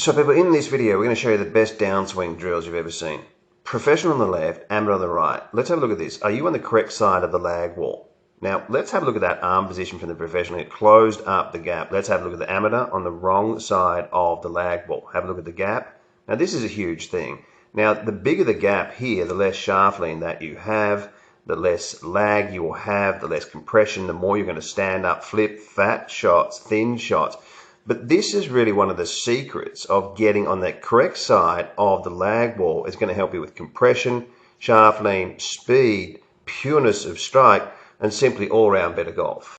So people, in this video we're going to show you the best downswing drills you've ever seen. Professional on the left, amateur on the right. Let's have a look at this. Are you on the correct side of the lag wall? Now let's have a look at that arm position from the professional. It closed up the gap. Let's have a look at the amateur on the wrong side of the lag wall. Have a look at the gap. Now this is a huge thing. Now the bigger the gap here, the less shaft lean that you have, the less lag you will have, the less compression, the more you're going to stand up, flip, fat shots, thin shots. But this is really one of the secrets of getting on that correct side of the lag wall. It's going to help you with compression, shaft lean, speed, pureness of strike, and simply all-round better golf.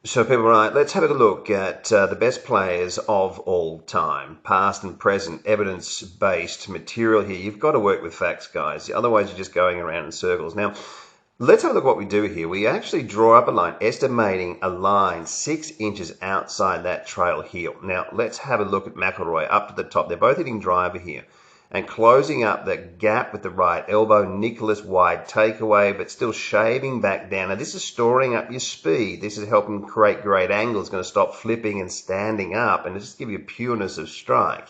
So people, right, let's have a look at the best players of all time, past and present, evidence-based material here. You've got to work with facts, guys. Otherwise, you're just going around in circles. Now, let's have a look at what we do here. We actually draw up a line, estimating a line 6 inches outside that trail heel. Now, let's have a look at McIlroy up to the top. They're both hitting driver here. And closing up that gap with the right elbow, Nicholas wide takeaway, but still shaving back down. Now, this is storing up your speed. This is helping create great angles. It's going to stop flipping and standing up, and just give you pureness of strike.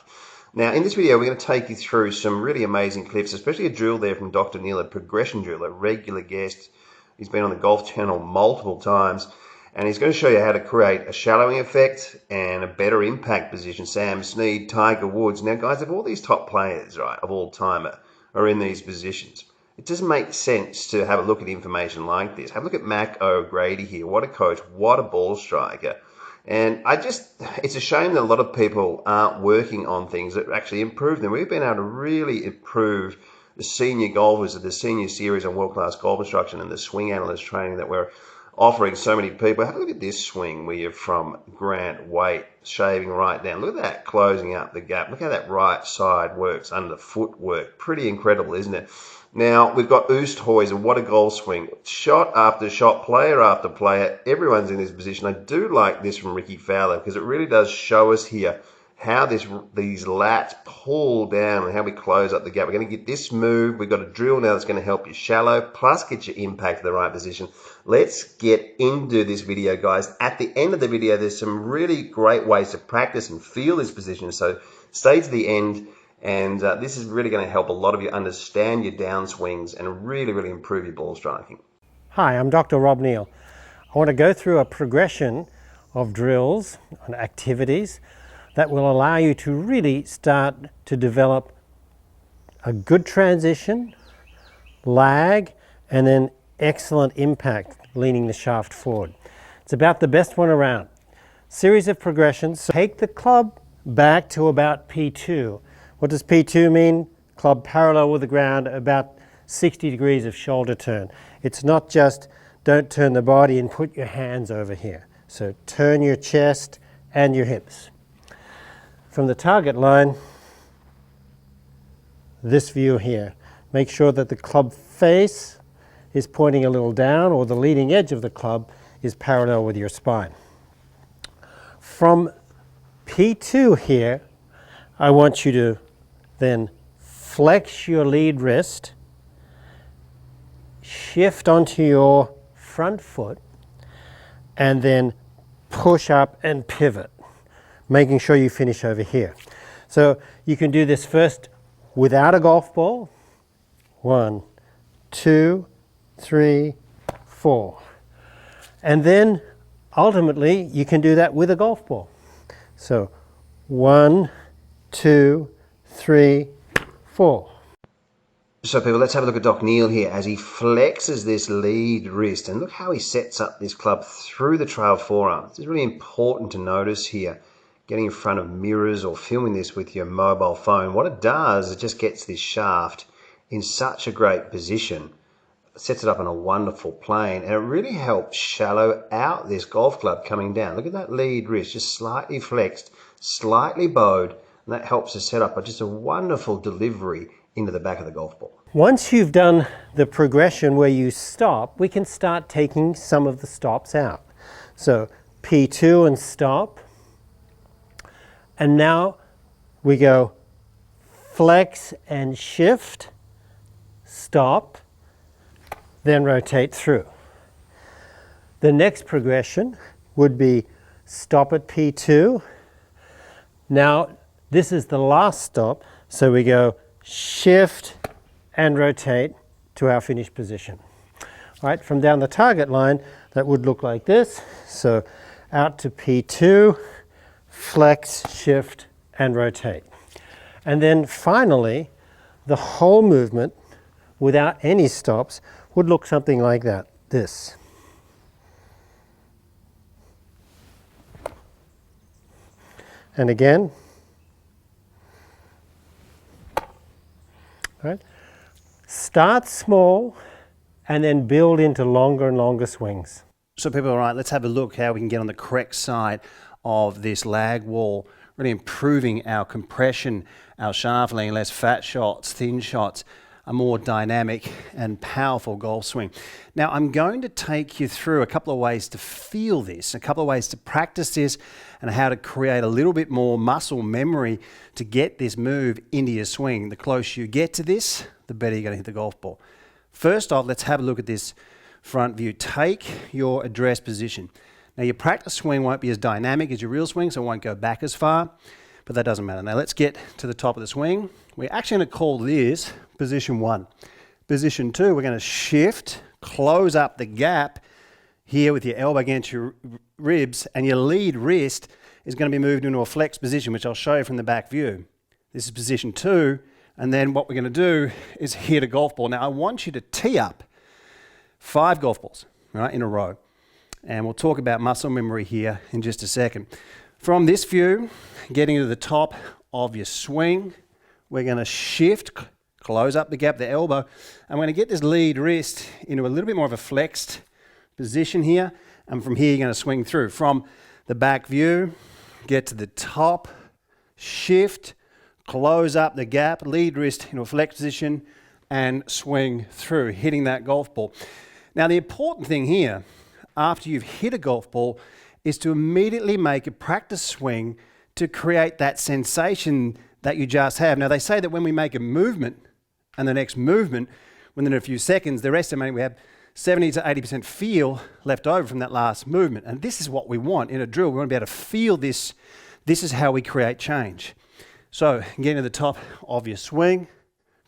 Now, in this video, we're going to take you through some really amazing clips, especially a drill there from Dr. Neil, a progression drill, a regular guest. He's been on the Golf Channel multiple times, and he's going to show you how to create a shallowing effect and a better impact position. Sam Snead, Tiger Woods. Now, guys, if all these top players, right, of all time are in these positions, it doesn't make sense to have a look at information like this. Have a look at Mac O'Grady here. What a coach, what a ball striker. And it's a shame that a lot of people aren't working on things that actually improve them. We've been able to really improve the senior golfers of the senior series on World Class Golf Instruction and the swing analyst training that we're offering so many people. Have a look at this swing where you're from Grant Waite, shaving right down. Look at that, closing up the gap. Look how that right side works under the footwork. Pretty incredible, isn't it? Now, we've got Oosthuizen. What a golf swing. Shot after shot, player after player. Everyone's in this position. I do like this from Ricky Fowler because it really does show us here how these lats pull down and how we close up the gap. We're going to get this move. We've got a drill now that's going to help you shallow, plus get your impact to the right position. Let's get into this video, guys. At the end of the video, there's some really great ways to practice and feel this position. So stay to the end. And this is really going to help a lot of you understand your downswings and really, really improve your ball striking. Hi, I'm Dr. Rob Neal. I want to go through a progression of drills and activities that will allow you to really start to develop a good transition, lag, and then excellent impact, leaning the shaft forward. It's about the best one around. Series of progressions. So take the club back to about P2. What does P2 mean? Club parallel with the ground, about 60 degrees of shoulder turn. It's not just don't turn the body and put your hands over here. So turn your chest and your hips. From the target line, this view here. Make sure that the club face is pointing a little down, or the leading edge of the club is parallel with your spine. From P2 here, I want you to then flex your lead wrist, shift onto your front foot, and then push up and pivot, making sure you finish over here. So you can do this first without a golf ball. 1, 2, 3, 4. And then ultimately you can do that with a golf ball. So 1, 2, 3, 4. So people, let's have a look at Doc Neal here as he flexes this lead wrist, and look how he sets up this club through the trail forearm. It's really important to notice here, getting in front of mirrors or filming this with your mobile phone. What it does, it just gets this shaft in such a great position, sets it up on a wonderful plane, and it really helps shallow out this golf club coming down. Look at that lead wrist, just slightly flexed, slightly bowed, and that helps to set up just a wonderful delivery into the back of the golf ball. Once you've done the progression where you stop, we can start taking some of the stops out. So P2 and stop. And now we go flex and shift, stop, then rotate through. The next progression would be stop at P2, Now, this is the last stop, so we go shift and rotate to our finished position. All right, from down the target line, that would look like this. So out to P2, flex, shift, and rotate. And then finally, the whole movement, without any stops, would look something like that, this. And again, right? Start small and then build into longer and longer swings. So people, all right, let's have a look how we can get on the correct side of this lag wall, really improving our compression, our shaft laying, less fat shots, thin shots, a more dynamic and powerful golf swing. Now I'm going to take you through a couple of ways to feel this, a couple of ways to practice this, and how to create a little bit more muscle memory to get this move into your swing. The closer you get to this, the better you're going to hit the golf ball. First off, let's have a look at this front view. Take your address position. Now your practice swing won't be as dynamic as your real swing, so it won't go back as far, but that doesn't matter. Now let's get to the top of the swing. We're actually going to call this position 1. Position 2, we're going to shift, close up the gap here with your elbow against your ribs, and your lead wrist is going to be moved into a flex position, which I'll show you from the back view. This is position 2, and then what we're going to do is hit a golf ball. Now I want you to tee up 5 golf balls, right, in a row. And we'll talk about muscle memory here in just a second. From this view, getting to the top of your swing, we're going to shift, close up the gap, the elbow. I'm going to get this lead wrist into a little bit more of a flexed position here. And from here, you're going to swing through. From the back view, get to the top, shift, close up the gap, lead wrist into a flexed position, and swing through, hitting that golf ball. Now, the important thing here, after you've hit a golf ball, is to immediately make a practice swing to create that sensation that you just have. Now, they say that when we make a movement and the next movement, within a few seconds, they're estimating we have 70 to 80% feel left over from that last movement. And this is what we want in a drill. We want to be able to feel this. This is how we create change. So getting to the top of your swing,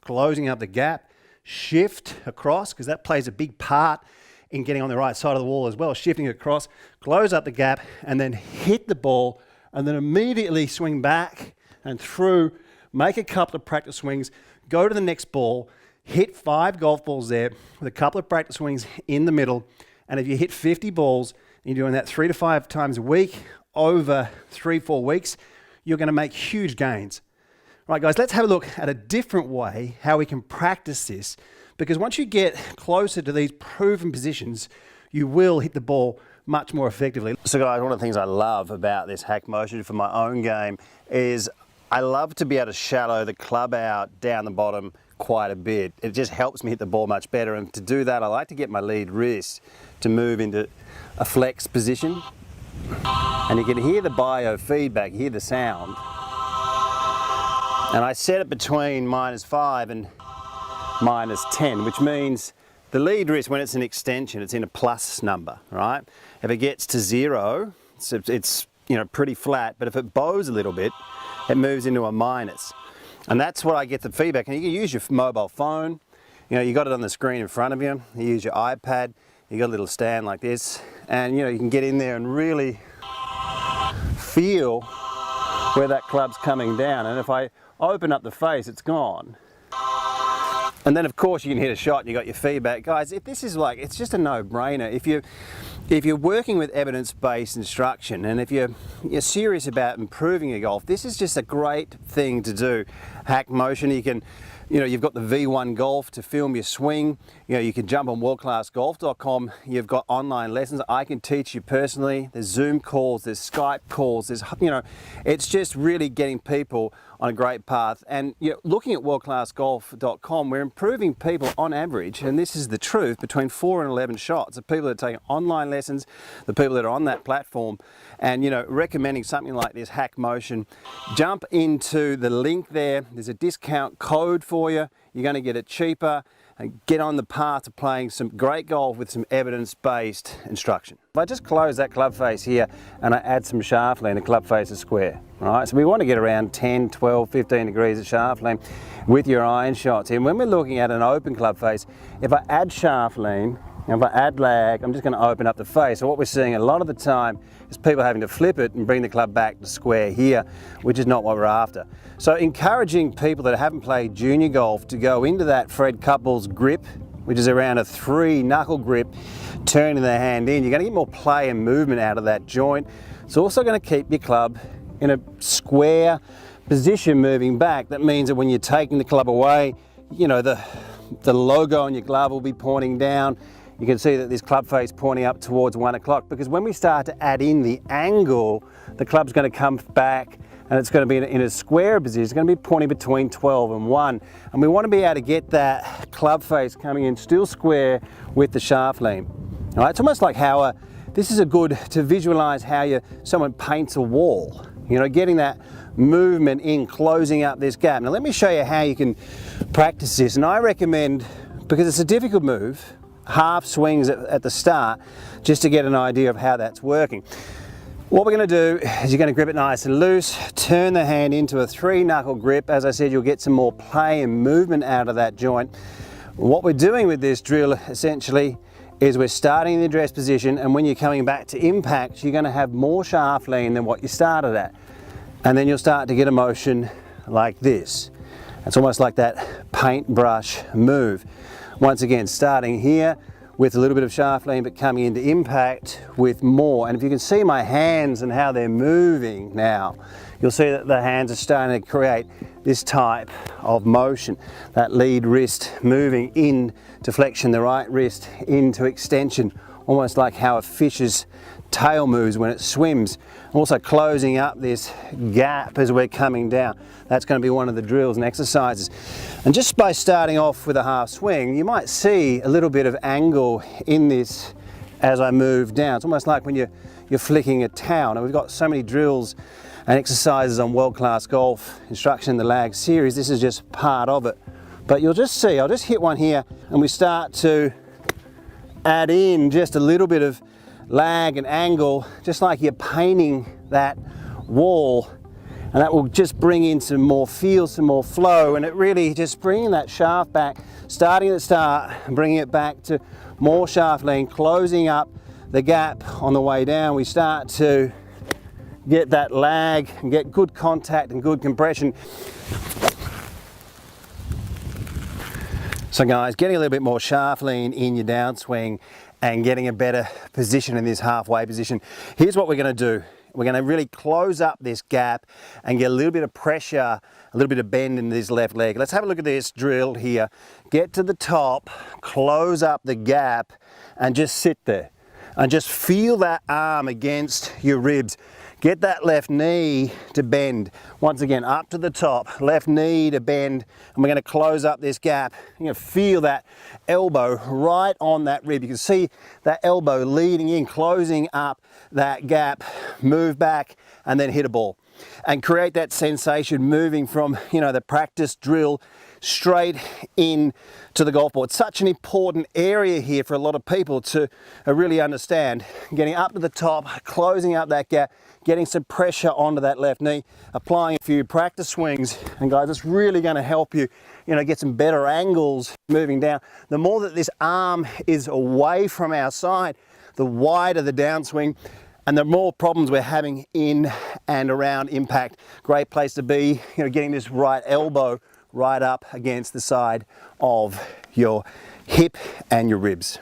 closing up the gap, shift across, because that plays a big part in getting on the right side of the wall as well. Shifting across, close up the gap, and then hit the ball, and then immediately swing back and through, make a couple of practice swings, go to the next ball, hit 5 golf balls there with a couple of practice swings in the middle. And if you hit 50 balls, and you're doing that 3 to 5 times a week over 3-4 weeks, you're going to make huge gains. All right, guys, let's have a look at a different way how we can practice this. Because once you get closer to these proven positions, you will hit the ball much more effectively. So guys, one of the things I love about this HACKMOTION for my own game is I love to be able to shallow the club out down the bottom quite a bit. It just helps me hit the ball much better. And to do that, I like to get my lead wrist to move into a flex position. And you can hear the biofeedback, hear the sound. And I set it between -5 and -10, which means the lead wrist, when it's an extension, it's in a plus number, right? If it gets to 0, it's pretty flat, but if it bows a little bit, it moves into a minus. And that's what I get the feedback. And you can use your mobile phone, you got it on the screen in front of you, you use your iPad, you got a little stand like this, and you can get in there and really feel where that club's coming down. And if I open up the face, it's gone. And then of course you can hit a shot and you got your feedback. Guys, if this is it's just a no-brainer. If you're working with evidence-based instruction, and if you're serious about improving your golf, this is just a great thing to do. HACKMOTION, you can, you've got the V1 Golf to film your swing. You can jump on WorldClassGolf.com. You've got online lessons. I can teach you personally. There's Zoom calls, there's Skype calls, there's, it's just really getting people on a great path. And looking at WorldClassGolf.com, we're improving people on average, and this is the truth, between 4 and 11 shots. The people that are taking online lessons, the people that are on that platform, and recommending something like this HACKMOTION. Jump into the link there. There's a discount code for you. You're going to get it cheaper. and get on the path to playing some great golf with some evidence-based instruction. If I just close that club face here and I add some shaft lean, the club face is square. All right, so we want to get around 10, 12, 15 degrees of shaft lean with your iron shots. And when we're looking at an open club face, if I add shaft lean, and if I add lag, I'm just going to open up the face. So what we're seeing a lot of the time is people having to flip it and bring the club back to square here, which is not what we're after. So encouraging people that haven't played junior golf to go into that Fred Couples grip, which is around a 3 knuckle grip, turning the hand in. You're going to get more play and movement out of that joint. It's also going to keep your club in a square position moving back. That means that when you're taking the club away, you know, the logo on your glove will be pointing down. You can see that this club face pointing up towards 1 o'clock, because when we start to add in the angle, the club's going to come back and it's going to be in a square position. It's going to be pointing between 12 and 1. And we want to be able to get that club face coming in still square with the shaft lean. All right, it's almost like how this is a good to visualize how someone paints a wall. You know, getting that movement in, closing up this gap. Now let me show you how you can practice this. And I recommend, because it's a difficult move, half swings at the start, just to get an idea of how that's working. What we're going to do is you're going to grip it nice and loose, turn the hand into a 3 knuckle grip. As I said, you'll get some more play and movement out of that joint. What we're doing with this drill essentially is we're starting in the address position, and when you're coming back to impact, you're going to have more shaft lean than what you started at. And then you'll start to get a motion like this. It's almost like that paintbrush move. Once again, starting here with a little bit of shaft lean, but coming into impact with more. And if you can see my hands and how they're moving now, you'll see that the hands are starting to create this type of motion. That lead wrist moving in to flexion, the right wrist into extension, almost like how a fish's tail moves when it swims. Also closing up this gap as we're coming down. That's going to be one of the drills and exercises. And just by starting off with a half swing, you might see a little bit of angle in this as I move down. It's almost like when you're flicking a towel. And we've got so many drills and exercises on World Class Golf Instruction in the Lag series. This is just part of it. But you'll just see, I'll just hit one here and we start to add in just a little bit of lag and angle, just like you're painting that wall, and that will just bring in some more feel, some more flow, and it really just bringing that shaft back, starting at the start and bringing it back to more shaft lean, closing up the gap on the way down. We start to get that lag and get good contact and good compression. So guys, getting a little bit more shaft lean in your downswing and getting a better position in this halfway position. Here's what we're going to do. We're going to really close up this gap and get a little bit of pressure, a little bit of bend in this left leg. Let's have a look at this drill here. Get to the top, close up the gap, and just sit there. And just feel that arm against your ribs. Get that left knee to bend. Once again, up to the top, left knee to bend, and we're going to close up this gap. You're going to feel that elbow right on that rib. You can see that elbow leading in, closing up that gap, move back, and then hit a ball. And create that sensation moving from, you know, the practice drill straight in to the golf ball. It's such an important area here for a lot of people to really understand. Getting up to the top, closing up that gap, getting some pressure onto that left knee, applying a few practice swings. And guys, it's really going to help you, you know, get some better angles moving down. The more that this arm is away from our side, the wider the downswing, and the more problems we're having in and around impact. Great place to be, you know, getting this right elbow right up against the side of your hip and your ribs.